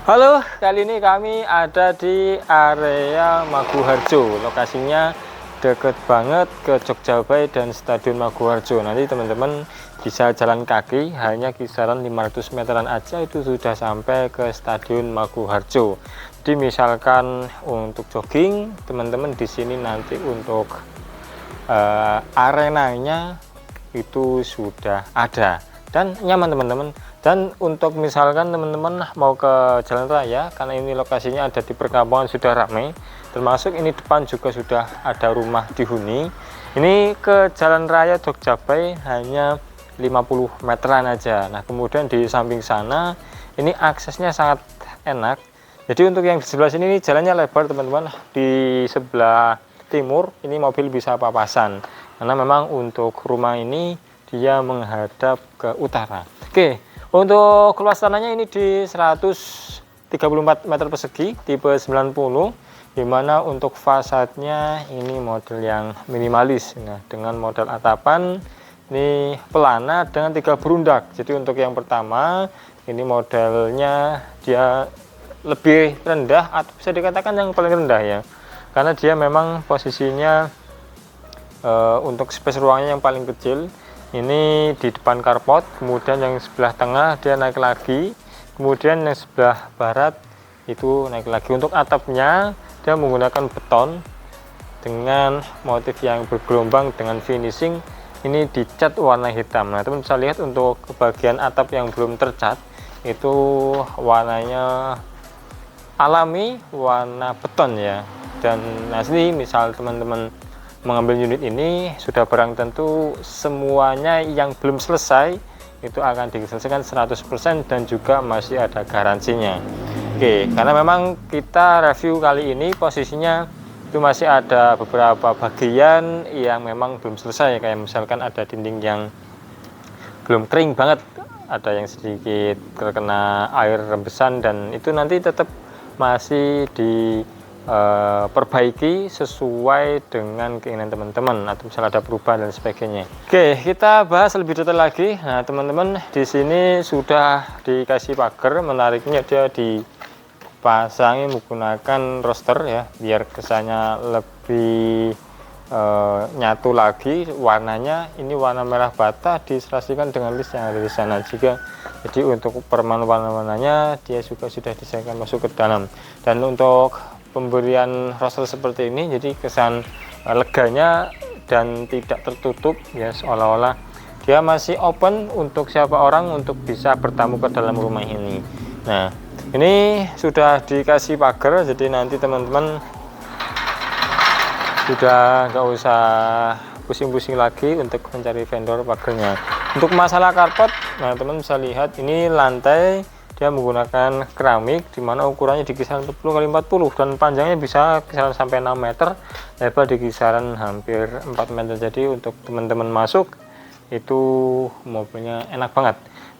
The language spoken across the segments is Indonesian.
Halo, kali ini kami ada di area Maguharjo. Lokasinya deket banget ke Jogja Bay dan Stadion Maguharjo. Nanti teman-teman bisa jalan kaki, hanya kisaran 500 meteran aja itu sudah sampai ke Stadion Maguharjo. Jadi misalkan untuk jogging, teman-teman di sini nanti untuk arenanya itu sudah ada dan nyaman teman-teman. Dan untuk misalkan teman-teman mau ke jalan raya, karena ini lokasinya ada di perkampungan sudah ramai, termasuk ini depan juga sudah ada rumah dihuni. Ini ke jalan raya Jogja Bay hanya 50 meteran aja. Nah kemudian di samping sana ini aksesnya sangat enak. Jadi untuk yang di sebelah sini ini jalannya lebar teman-teman. Di sebelah timur ini mobil bisa papasan, karena memang untuk rumah ini dia menghadap ke utara. Oke, untuk luas tanahnya ini di 134 meter persegi tipe 90, dimana untuk fasadnya ini model yang minimalis. Nah, dengan model atapan ini pelana dengan 3 berundak. Jadi untuk yang pertama ini modelnya dia lebih rendah atau bisa dikatakan yang paling rendah ya, karena dia memang posisinya untuk space ruangnya yang paling kecil. Ini di depan carport, kemudian yang sebelah tengah dia naik lagi, kemudian yang sebelah barat itu naik lagi. Untuk atapnya dia menggunakan beton dengan motif yang bergelombang dengan finishing ini dicat warna hitam. Nah teman bisa lihat untuk bagian atap yang belum tercat itu warnanya alami, warna beton ya. Dan asli misal teman-teman mengambil unit ini sudah barang tentu semuanya yang belum selesai itu akan diselesaikan 100% dan juga masih ada garansinya. Oke, karena memang kita review kali ini posisinya itu masih ada beberapa bagian yang memang belum selesai, kayak misalkan ada dinding yang belum kering banget, ada yang sedikit terkena air rembesan, dan itu nanti tetap masih di perbaiki sesuai dengan keinginan teman-teman atau misalnya ada perubahan dan sebagainya. Oke, kita bahas lebih detail lagi. Nah teman-teman, di sini sudah dikasih pagar, menariknya dia dipasangi menggunakan roster ya, biar kesannya lebih nyatu lagi warnanya. Ini warna merah bata diserasikan dengan list yang ada di sana juga. Jadi untuk permanen warna-warnanya dia juga sudah disediakan masuk ke dalam. Dan untuk pemberian roster seperti ini jadi kesan leganya dan tidak tertutup ya, seolah-olah dia masih open untuk siapa orang untuk bisa bertamu ke dalam rumah ini. Nah ini sudah dikasih pagar, jadi nanti teman-teman sudah nggak usah pusing-pusing lagi untuk mencari vendor pagarnya. Untuk masalah karpet, nah teman bisa lihat ini lantai dia menggunakan keramik, dimana ukurannya di kisaran 40 x 40 dan panjangnya bisa kisaran sampai 6 meter, lebar di kisaran hampir 4 meter. Jadi untuk teman-teman masuk itu mobilnya enak banget.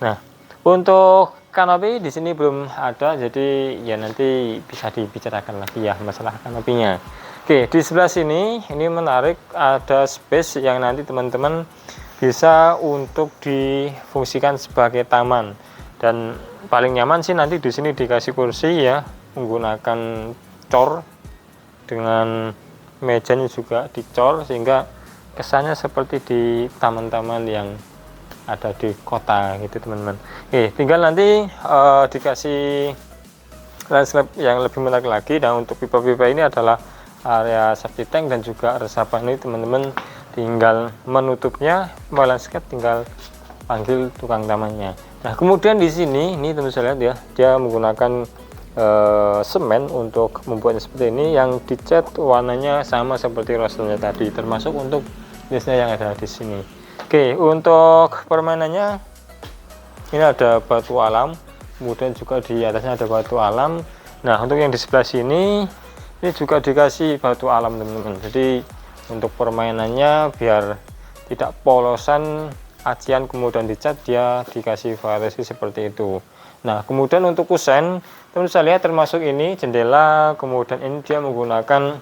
Nah untuk kanopi di sini belum ada, jadi ya nanti bisa dibicarakan lagi ya masalah kanopinya. Oke, di sebelah sini ini menarik, ada space yang nanti teman-teman bisa untuk difungsikan sebagai taman. Dan paling nyaman sih nanti di sini dikasih kursi ya, menggunakan cor, dengan mejanya juga dicor sehingga kesannya seperti di taman-taman yang ada di kota gitu teman-teman. Tinggal nanti dikasih landscape yang lebih menarik lagi. Dan untuk pipa-pipa ini adalah area safety tank dan juga resapan. Ini teman-teman tinggal menutupnya, mau landscape tinggal panggil tukang tamannya. Nah kemudian di sini ini teman saya lihat ya, dia menggunakan semen untuk membuatnya seperti ini, yang dicat warnanya sama seperti rosternya tadi, termasuk untuk jenisnya yang ada di sini. Oke, untuk permainannya ini ada batu alam, kemudian juga di atasnya ada batu alam. Nah untuk yang di sebelah sini ini juga dikasih batu alam teman-teman. Jadi untuk permainannya biar tidak polosan acian kemudian dicat, dia dikasih variasi seperti itu. Nah kemudian untuk kusen teman bisa lihat, termasuk ini jendela, kemudian ini dia menggunakan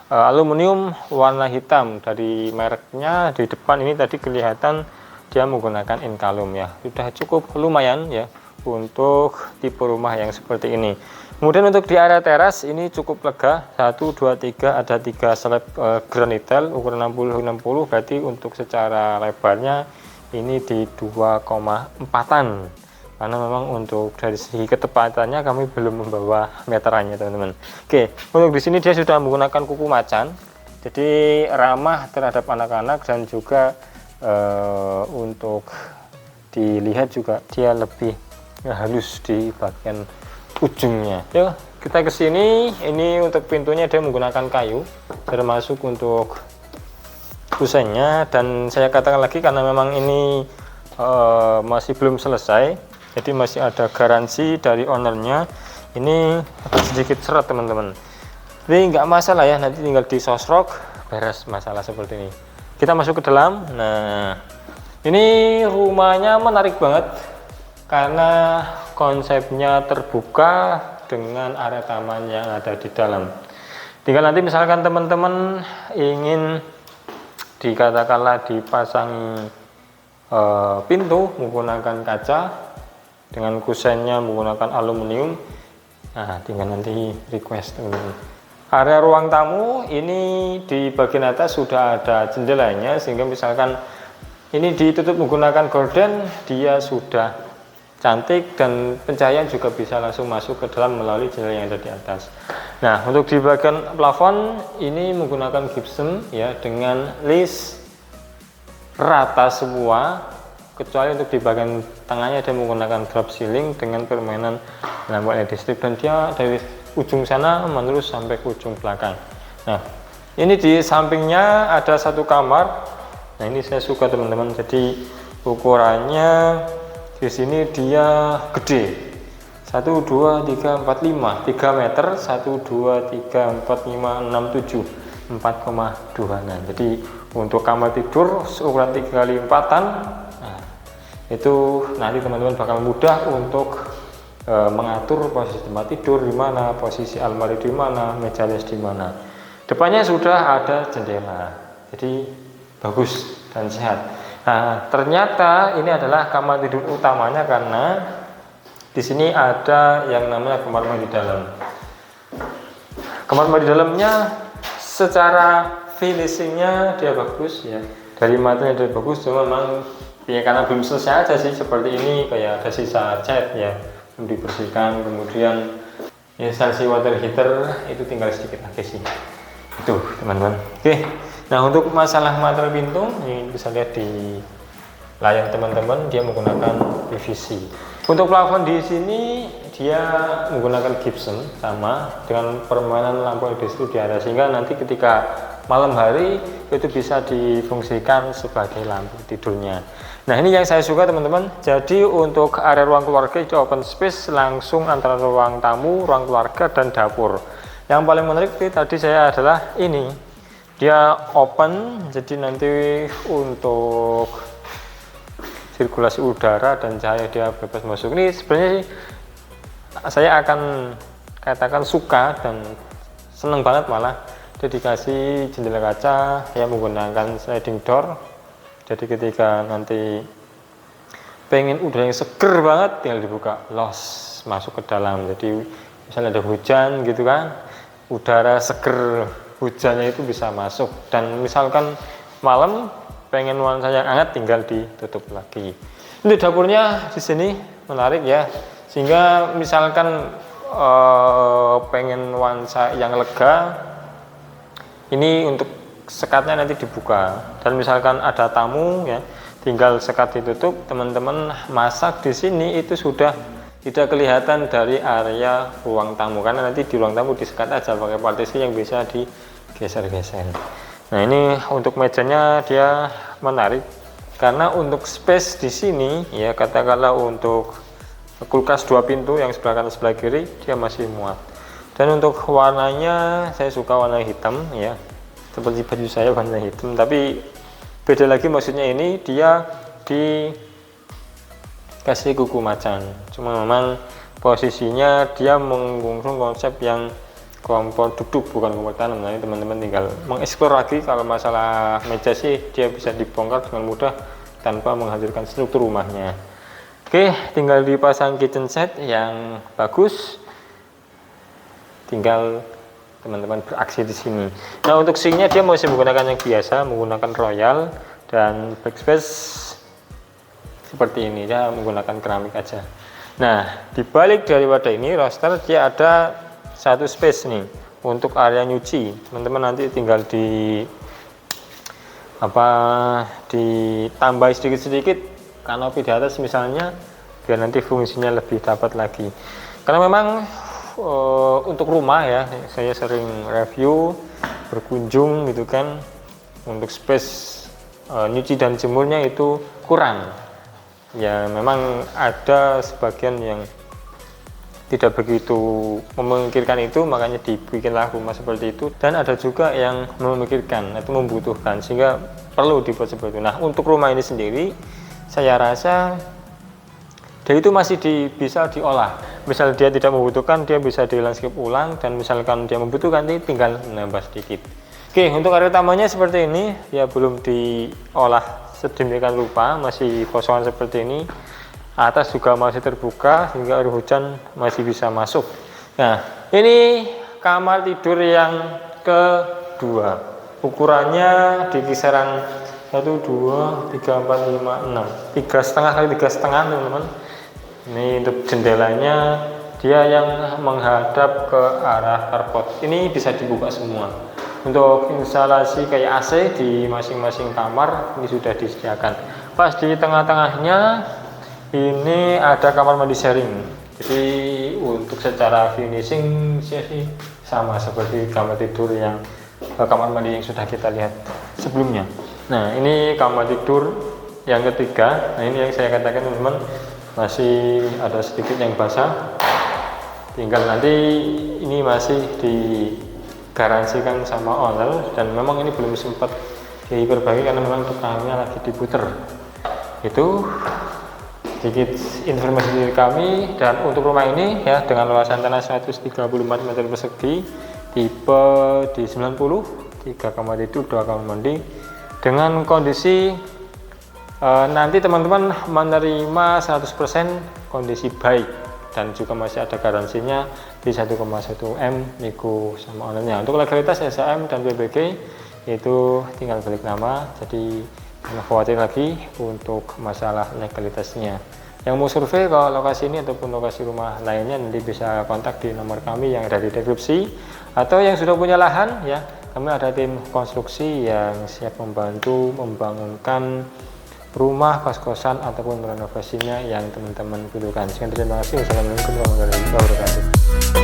aluminium warna hitam dari mereknya. Di depan ini tadi kelihatan dia menggunakan Inkalum ya, sudah cukup lumayan ya untuk tipe rumah yang seperti ini. Kemudian untuk di area teras ini cukup lega, 1, 2, 3, ada 3 slab granite ukuran 60-60, berarti untuk secara lebarnya ini di 2,4an, karena memang untuk dari segi ketepatannya kami belum membawa meterannya teman-teman. Oke, untuk di sini dia sudah menggunakan kuku macan, jadi ramah terhadap anak-anak, dan juga untuk dilihat juga dia lebih halus di bagian ujungnya. Yuk kita ke sini. Ini untuk pintunya dia menggunakan kayu, termasuk untuk kusennya, dan saya katakan lagi karena memang ini masih belum selesai, jadi masih ada garansi dari ownernya. Ini agak sedikit seret teman-teman, ini nggak masalah ya, nanti tinggal disosrok beres masalah seperti ini. Kita masuk ke dalam. Nah, ini rumahnya menarik banget karena konsepnya terbuka dengan area taman yang ada di dalam. Tinggal nanti misalkan teman-teman ingin dikatakanlah dipasangi pintu menggunakan kaca, dengan kusennya menggunakan aluminium, nah tinggal nanti request teman-teman. Area ruang tamu ini di bagian atas sudah ada jendelanya, sehingga misalkan ini ditutup menggunakan gorden, dia sudah cantik, dan pencahayaan juga bisa langsung masuk ke dalam melalui jendela yang ada di atas. Nah, untuk di bagian plafon ini menggunakan gypsum ya, dengan list rata semua, kecuali untuk di bagian tengahnya dia menggunakan drop ceiling dengan permainan lampu LED strip, dan dia dari ujung sana menerus sampai ke ujung belakang. Nah, ini di sampingnya ada satu kamar. Nah, ini saya suka teman-teman, jadi ukurannya di sini dia gede, 1, 2, 3, 4, 5, 3 meter, 1, 2, 3, 4, 5, 6, 7, 4,2. Nah, jadi untuk kamar tidur ukuran 3x4an, nah, itu nanti teman-teman bakal mudah untuk mengatur posisi tempat tidur di mana, posisi almari di mana, meja les di mana. Depannya sudah ada jendela, jadi bagus dan sehat. Nah, ternyata ini adalah kamar tidur utamanya, karena di sini ada yang namanya kamar mandi dalam. Kamar mandi dalamnya secara finishingnya dia bagus ya, dari materialnya dia bagus, cuma memang ya karena belum selesai aja sih seperti ini, kayak ada sisa cat ya, belum dibersihkan. Kemudian instalasi water heater itu tinggal sedikit lagi sih, itu teman-teman. Oke. Nah, untuk masalah material pintu, ini bisa lihat di layar teman-teman, dia menggunakan PVC. Untuk plafon di sini dia menggunakan gypsum, sama dengan permainan lampu LED itu di atas, sehingga nanti ketika malam hari itu bisa difungsikan sebagai lampu tidurnya. Nah, ini yang saya suka teman-teman. Jadi untuk area ruang keluarga itu open space langsung antara ruang tamu, ruang keluarga, dan dapur. Yang paling menarik tadi saya adalah ini, dia open, jadi nanti untuk sirkulasi udara dan cahaya dia bebas masuk. Ini sebenarnya sih saya akan katakan suka dan seneng banget, malah dia dikasih jendela kaca yang menggunakan sliding door, jadi ketika nanti pengen udara yang seger banget tinggal dibuka, los masuk ke dalam. Jadi misalnya ada hujan gitu kan, udara seger hujannya itu bisa masuk, dan misalkan malam pengen nuansa yang hangat tinggal ditutup lagi. Untuk dapurnya di sini menarik ya, sehingga misalkan pengen nuansa yang lega, ini untuk sekatnya nanti dibuka, dan misalkan ada tamu ya, tinggal sekat ditutup. Teman-teman masak di sini itu sudah tidak kelihatan dari area ruang tamu, karena nanti di ruang tamu disekat aja pakai partisi yang bisa digeser-geser. Nah, ini untuk mejanya dia menarik, karena untuk space di sini ya, katakanlah untuk kulkas 2 pintu yang sebelah kanan sebelah kiri dia masih muat. Dan untuk warnanya saya suka warna hitam ya, seperti baju saya warna hitam, tapi beda lagi, maksudnya ini dia dikasih kuku macan, cuma memang posisinya dia mengusung konsep yang kompor duduk bukan kompor tanam. Nah, ini teman-teman tinggal mengeksplor lagi. Kalau masalah meja sih dia bisa dibongkar dengan mudah tanpa menghancurkan struktur rumahnya. Oke, tinggal dipasang kitchen set yang bagus, tinggal teman-teman beraksi di sini. Nah, untuk sinknya dia masih menggunakan yang biasa, menggunakan Royal, dan backspace seperti ini, dia menggunakan keramik aja. Nah, dibalik daripada ini roster dia ada satu space nih untuk area nyuci. Teman-teman nanti tinggal ditambah sedikit-sedikit kanopi di atas misalnya, biar nanti fungsinya lebih dapat lagi. Karena memang untuk rumah ya, saya sering review, berkunjung gitu kan, untuk space nyuci dan jemurnya itu kurang. Ya memang ada sebagian yang tidak begitu memikirkan itu, makanya dibikinlah rumah seperti itu, dan ada juga yang memikirkan atau membutuhkan sehingga perlu dibuat seperti itu. Nah, untuk rumah ini sendiri saya rasa dia itu masih bisa diolah. Misal dia tidak membutuhkan, dia bisa di landscape ulang, dan misalkan dia membutuhkan, dia tinggal menambah sedikit. Oke, untuk area tamannya seperti ini ya, belum diolah sedemikian rupa, masih kosongan seperti ini. Atas juga masih terbuka sehingga air hujan masih bisa masuk. Nah, ini kamar tidur yang kedua. Ukurannya di kisaran 1, 2, 3, 4, 5, 6, 3,5 kali 3,5 teman-teman. Ini untuk jendelanya dia yang menghadap ke arah carport. Ini bisa dibuka semua. Untuk instalasi kayak AC di masing-masing kamar ini sudah disediakan. Pas di tengah-tengahnya ini ada kamar mandi sharing. Jadi untuk secara finishing sih sama seperti kamar tidur yang kamar mandi yang sudah kita lihat sebelumnya. Nah, ini kamar tidur yang ketiga. Nah, ini yang saya katakan teman-teman, masih ada sedikit yang basah, tinggal nanti ini masih digaransikan sama owner, dan memang ini belum sempat diperbaiki karena memang tukangnya lagi diputer. Itu sedikit informasi dari kami. Dan untuk rumah ini ya, dengan luasan tanah 134 meter persegi, tipe D90, 3 kamar tidur, 2 kamar mandi, dengan kondisi nanti teman-teman menerima 100% kondisi baik, dan juga masih ada garansinya di 1,1 M nego sama ownernya. Untuk legalitas SHM dan BBG itu tinggal balik nama, jadi jangan khawatir lagi untuk masalah legalitasnya. Yang mau survei ke lokasi ini ataupun lokasi rumah lainnya, nanti bisa kontak di nomor kami yang ada di deskripsi, atau yang sudah punya lahan ya, kami ada tim konstruksi yang siap membantu membangunkan rumah, kos-kosan ataupun renovasinya yang teman-teman butuhkan. Sekian, terima kasih. Wassalamualaikum warahmatullahi wabarakatuh.